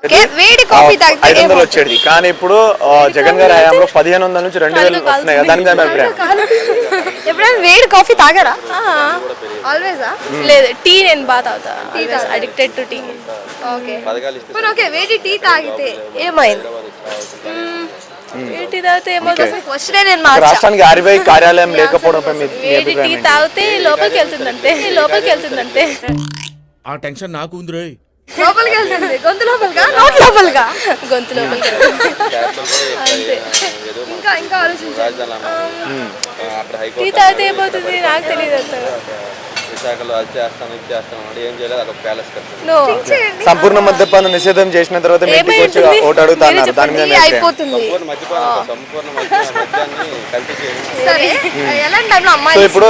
వేడి కాఫీ తాగితే 500 వచ్చేది, కానీ ఇప్పుడు జగన్ గారి హయాంలో 1500 నుంచి 2000 వస్తున్నాయి కదా, దాని మీద అభిప్రాయం. ఎప్పుడైనా వేడి కాఫీ తాగారా? ఆల్వేస్ లేదు, టీ నేను బాగా తాగుతా, addicted to tea. Okay okay, వేడి టీ తాగితే ఏమైంది? టీ తాగితే ఏమవుతుంది? క్వశ్చనే నేను రాష్ట్రానికి ఆర్బీఐ కార్యాలయం లేకపోవడంపై వేడి టీ తాగితే లోపలికి వెళ్తుందంతే. ఆ టెన్షన్ నాకు ఉంది రోయ్. లోపలికి వెళ్తుంది, గొంతు లోపలిగా, నోట్ లోపలిగా, గొంతు లోపలికి అంతే. ఇంకా ఇంకా ఆలోచించాలి. టీ తాగితే ఏమవుతుంది నాకు తెలియదు అసలు. సంపూర్ణ మద్యపాన నిషేధం చేసిన తర్వాత మీ ఇంటికి వచ్చి ఓటు అడుగుతున్నారు, దాని మీద అయిపోతుంది. సో ఇప్పుడు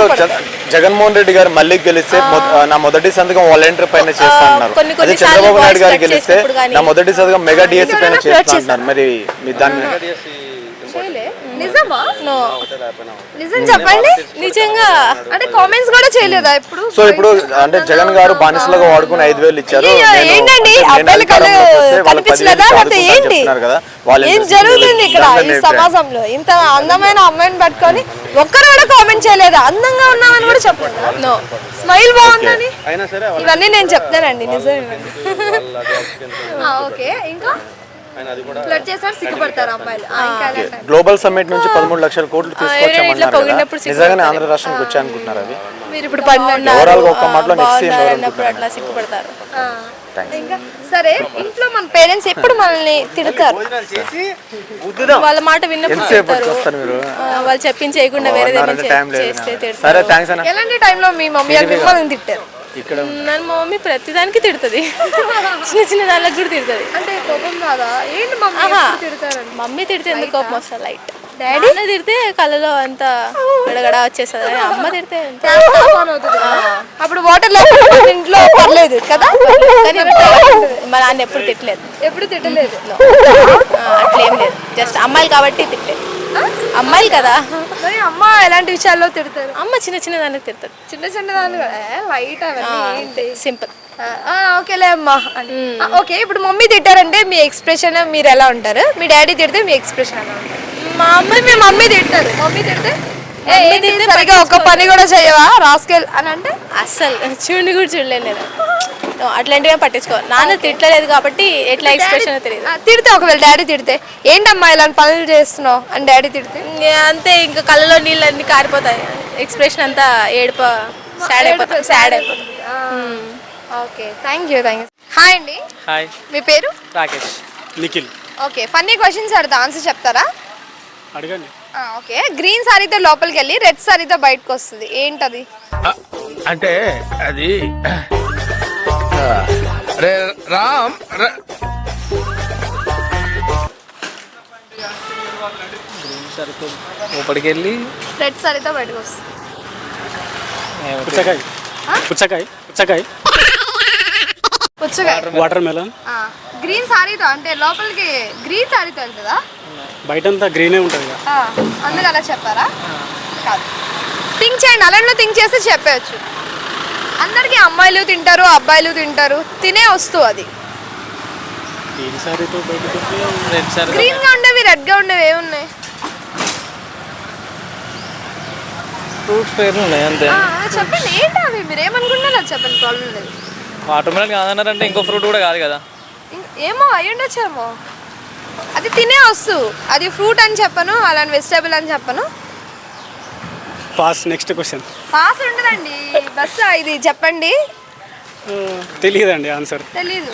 జగన్మోహన్ రెడ్డి గారు మళ్ళీ గెలిస్తే నా మొదటి సంతకం వాలంటీర్ పైన చేస్తా అన్నారు. అదే చంద్రబాబు నాయుడు గారు గెలిస్తే నా మొదటి సంతకం మెగా డిఎస్సీ పైన చేస్తా అంటున్నారు. మరి మీ దాని నిజమా? నిజం చెప్పండి. నిజంగా అంటే కామెంట్స్ కూడా చేయలేదా ఇప్పుడు? సో ఇప్పుడు అంటే జగన్ గారు బానిసలుగా వాడుకుని 5000 ఇచ్చారు. ఏంటండి అబ్బాయిల కళ్ళు కనిపించలేదా? లేకపోతే ఏంటి ఏం జరుగుతుంది ఇక్కడ ఈ సమాజంలో? ఇంత అందమైన అమ్మాయిని పట్టుకొని ఒక్కరు కూడా కామెంట్ చేయలేదా? అందంగా ఉన్నామని కూడా చెప్పలేదు. నో, స్మైల్ బాగుందని ఇవన్నీ నేను చెప్తానండి, నిజం. ఓకే, ఇంకా ఫ్లడ్ చేశారు, సిగ్గుపడతారు అమ్మాయిలు. గ్లోబల్ సమ్మిట్ నుంచి 13 లక్షల కోట్లు తీసుకొచ్చామన్నారు. నిజంగానే ఆంధ్ర రాష్ట్రానికి వచ్చా అనుకుంటున్నారు? అది మీరు ఇప్పుడు ఓవరాల్ ఒక్క మాటలో నెక్స్ట్ అట్లా సిగ్గుపడతారు. ఇంకా సరే, ఇంట్లో మన పేరెంట్స్ ఎప్పుడు మనల్ని తిడతారు? వాళ్ళ మాట విన్నప్పుడు తిడతారు. వాళ్ళు చెప్పింది చేయకుండా వేరే చేస్తే తిడతారు. ఎలాంటి టైంలో మీ మమ్మీ మిమ్మల్ని తిట్టారు? నన్ను మా మమ్మీ ప్రతిదానికి తిడుతుంది, చిన్న దానికి కూడా తిడుతుంది. అంటే కోపం రాదా? ఏంటి మమ్మీ తిడితే ఎందుకు కోపం వస్తుంది? లైట్. డాడీ తిడితే కళ్ళలో అంతా గడగడ వచ్చేస్తుంది. అమ్మ తిడితే అప్పుడు వాటర్ ఇంట్లో పర్లేదు కదా, కానీ మా నాన్న ఎప్పుడు తిట్టలేదు. ఎప్పుడు తిట్టలేదు? అట్లేం లేదు, జస్ట్ అమ్మాయిలు కాబట్టి తిట్టలేదు. అమ్మాయిలు కదా. మరి అమ్మ ఎలాంటి విషయాల్లో తిడతారు? అమ్మ చిన్న చిన్న దానికి తిడతారు. చిన్న దాన్ని లైట్ అవన్నీ సింపుల్. ఓకేలే అమ్మా. ఓకే, ఇప్పుడు మమ్మీ తిట్టారంటే మీ ఎక్స్ప్రెషన్ మీరు ఎలా ఉంటారు? మీ డాడీ తిడితే మీ ఎక్స్ప్రెషన్ ఎలా ఉంటుంది? మీ మమ్మీ తిడతారు, మమ్మీ తిడితే సరిగా ఒక పని కూడా చేయవా రాస్కెల్ అని అంటే అస్సలు చూడండి కూడా చూడలేదు. అట్లాంటివి పట్టించుకో. నాన్న తిట్టలేదు కాబట్టి ఎట్లా ఎక్స్ప్రెషన్ తెలియదు. తిడితే ఒకవేళ డాడీ తిడితే ఏంటమ్మా ఇలాంటి పనులు చేస్తున్నావు అని డాడీ తిడితే అంతే, ఇంకా కళ్ళలో నీళ్ళు అన్ని కారిపోతాయి. ఎక్స్ప్రెషన్ అంతా ఏడుప సాడ్ అయిపోతుంది. Okay, thank you. హాయ్ అండి. హాయ్, మీ పేరు? Rakesh. Nikhil. Okay, funny questions అడుగుతా, ఆన్సర్ చెప్తారా? అడగండి. ఓకే, గ్రీన్ సారీతో లోపలికి వెళ్ళి రెడ్ సారీతో బయటకు వస్తుంది, ఏంటది? అంటే అది రామ్ లోపలికి వెళ్ళి రెడ్ సారీతో బయటకు వస్తుంది. పుచ్చకాయ. పుచ్చకాయ. పుచ్చకాయ. పుచ్చకాయ. Water melon. గ్రీన్ సారీతో అంటే లోపలికి గ్రీన్ సారీతో వెళ్తుందా? బయటంతా గ్రీనే ఉంటుంది కదా, అందుకు అలా చెప్పారా? కాదు, థింక్ చేయండి, అలాంటిలో థింక్ చేస్తే చెప్పవచ్చు. అందరికి అమ్మాయిలు తింటారు, అబ్బాయిలు తింటారు, తినే వస్తువు అది. గ్రీన్ గా ఉండేవి, రెడ్ గా ఉండేవి ఏమున్నాయి? ఫ్రూట్స్ పేర్లు ఉన్నాయి అంతే. చెప్పండి, ఏంటి అవి? మీరు ఏమనుకుంటున్నారు అది చెప్పండి, ప్రాబ్లం లేదు. వాటర్ మెలన్ కాదన్నారంటే ఇంకో ఫ్రూట్ కూడా కాదు కదా? ఏమో అయ్యి ఉండొచ్చేమో. అది తినే వస్తువు, అది ఫ్రూట్ అని చెప్పను, అలాంటి వెజిటేబుల్ అని చెప్పను. పాస్. Next question. పాస్ ఉండదండి, బస్ ఇది చెప్పండి. తెలియదండి ఆన్సర్. తెలీదు.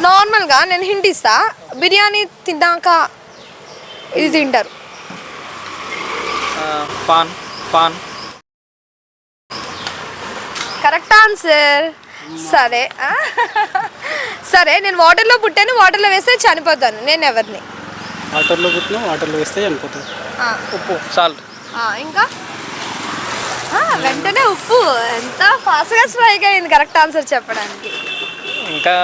నార్మల్గా నేను హింట్ ఇస్తా, బిర్యానీ తిన్నాక ఇది తింటారు. పాన్. పాన్. Correct answer. సరే సరే, నేను వాటర్లో పుట్టాను, వాటర్లో వేస్తే చనిపోతాను, నేను ఎవరిని? వాటర్లో పుట్టినా వాటర్లో వేస్తే చనిపోతాను. ఉప్పు. సాల్ట్. ఇంకా వెంటనే ఉప్పు. ఎంత ఫాస్ట్గా స్ట్రైక్ అయింది కరెక్ట్ ఆన్సర్ చెప్పడానికి. ఇంకా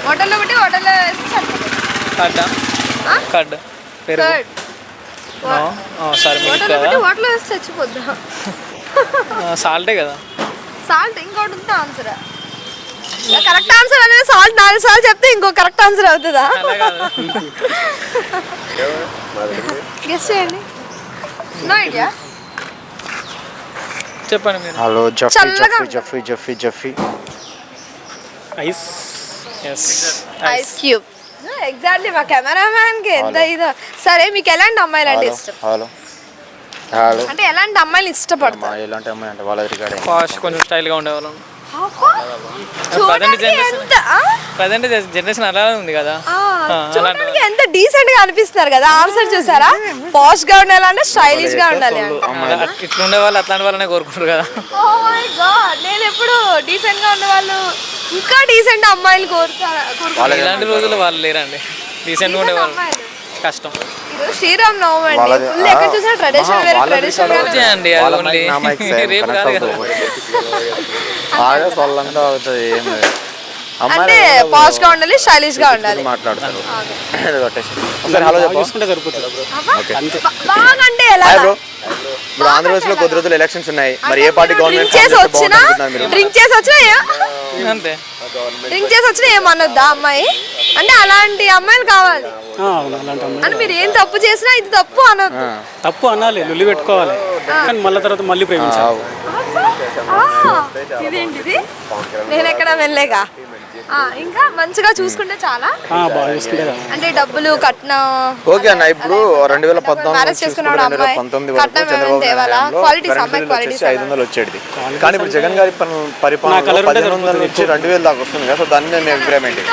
వాటర్లో పుట్టి వాటర్లో వేస్తే చనిపోతాను. కర్డ్. కర్డ్. సారీ, వాటర్లో పుట్టి వాటర్లో వేస్తే చచ్చిపోద్దా? సాల్టే కదా. సాల్ట్ ఇంకోటి ఉంటే ఆన్సర్. కరెక్ట్ ఆన్సర్ అనేది సాల్ట్ 4 సార్లు చెప్తే ఇంకో కరెక్ట్ ఆన్సర్ అవుతుందా? గెస్ చేయండి. No idea. చెప్పండి మీరు. హలో జఫీ చల్లగా జఫీ జఫీ జఫీ జఫీ ice. Yes ice cube. Exactly మా కెమెరామ్యాన్ కి ఎంత ఇదో. సరే మీకు ఎలాంటి అమ్మాయిలు అంటే ఇష్టం? హలో హలో అంటే ఎలాంటి అమ్మాయిలు ఇష్టపడతారు? ఎలాంటి అమ్మాయి అంటే వాళ్ళ రికార్డింగ్ ఫాస్ట్ కొంచెం స్టైల్గా ఉండేవాళ్ళం. చూడడానికి ఎంత ప్రజెంట్ జనరేషన్ అలా ఉంది కదా. చూడడానికి ఎంత డీసెంట్ గా అనిపిస్తారు కదా. ఆన్సర్ చూసారా? పాష్ గా ఉండాలంటే స్టైలిష్ గా ఉండాలి అంటే. ఇట్లా ఉండే వాళ్ళు అట్లాంటి వాళ్ళనే కోరుకుంటారు కదా. ఓ మై గాడ్, నేను ఎప్పుడు డీసెంట్ గా ఉన్న వాళ్ళు ఇంకా డీసెంట్ అమ్మాయిలు కోరుతారు. ఇలాంటి రోజులు వాళ్ళు లేరండి. రీసెంట్గా ఉండేవాళ్ళు అమ్మాయిలు కష్టం. ఈరోజు శ్రీరామ్ నవమి అండి. ఫుల్ ఎక్కడ చూసినా ట్రెడిషనల్ వేరే ట్రెడిషనల్ రోజే అండి అది ఓన్లీ రేపు కాదు కదా. ఆడే సొల్లంగా అవుతుంది. ఏం లేదు. అంటే పాష్ గా ఉండాలి, స్టైలిష్ గా ఉండాలి. మాట్లాడతారు. ఒకసారి హలో చెప్పు. చూసుకుంటే సరిపోతుంది. బాగా అంటే ఎలా? Hi bro. ఇప్పుడు ఆంధ్రప్రదేశ్ లో కొద్ది రోజులు ఎలక్షన్స్ ఉన్నాయి. మరి ఏ పార్టీ గవర్నమెంట్ డ్రింక్ చేసి వచ్చినా అంతే. డ్రింక్ చేసి వచ్చినా ఏమనొద్దా అమ్మాయి? అంటే అలాంటి అమ్మాయిలు కావాలి. అవును, అలాంటి అమ్మాయి అంటే మీరు ఏం తప్పు చేసినా ఇది తప్పు అనొద్దు. తప్పు అనాలి, లొల్లి పెట్టుకోవాలి, కానీ మళ్ళీ తర్వాత మళ్ళీ ప్రేమించాలి. ఇదేంటిది? నేను ఎక్కడ వెళ్ళలేగా. ఇంకా మంచిగా చూసుకుంటే చాలా. బాగా చూసుకుంటే అంటే డబ్బులు కట్నం ఓకే అన్న. ఇప్పుడు 2014 మ్యారేజ్ చేసుకున్నాడు అమ్మాయి 2019 కట్నం ఏమైనా తేవాలా? క్వాలిటీస్ అమ్మాయి క్వాలిటీస్ 500 వచ్చేది. కానీ ఇప్పుడు జగన్ గారి పరిపాలన 1500 నుంచి 2000 దాకా వస్తుంది కదా. సో దాన్ని నేను అభిప్రాయం ఏంటి?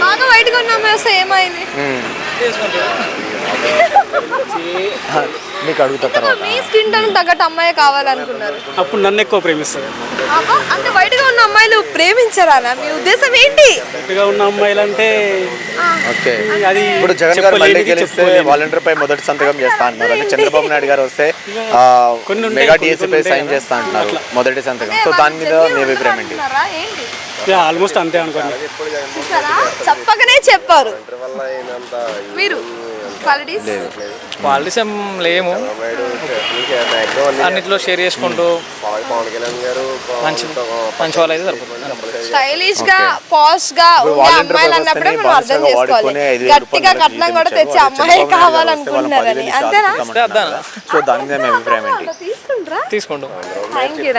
బాగా వైట్ గా ఉన్న అమ్మాయి వస్తే ఏమైంది? మీకు అడుగుతా తర్వాత. మీ స్కిన్ టోన్ తగ్గట్టు అమ్మాయి కావాలనుకున్నారు. అప్పుడు నన్ను ఎక్కువ ప్రేమిస్తుంది. అంటే వైట్ గా ఉన్న అమ్మాయిలు ప్రేమించరా? మీ ఉద్దేశం ఏంటి? గట్టిగా ఉన్న అమ్మాయిలు అంటే ఓకే. అది ఇప్పుడు జగన్ గారు మళ్ళీ గెలిస్తే వాలంటీర్ పై మొదటి సంతకం చేస్తా అంటున్నారు. అంటే చంద్రబాబు నాయుడు గారు వస్తే మెగా డిఎస్సీ పై సైన్ చేస్తా అంటున్నారు మొదటి సంతకం. సో దాని మీద మీ అభిప్రాయం ఏంటి? ఆల్మోస్ట్ అంతే అనుకోండి. చెప్పకనే చెప్పారు మీరు. క్వాలిటీస్ క్వాలిటీస్ ఏం లేము. అన్నిట్లో షేర్ చేసుకుంటూ మంచి మంచి వాళ్ళు అయితే సరిపోతుంది. స్టైలిష్ గా పాష్ గా ఉండే అమ్మాయిలు అన్నప్పుడే మనం అర్థం చేసుకోవాలి. గట్టిగా కట్నం కూడా తెచ్చి అమ్మాయి కావాలనుకుంటున్నారని. అంతేనా? సో దాని మీద మీ అభిప్రాయం ఏంటి? తీసుకుంటారా? తీసుకుంటాం. Thank you.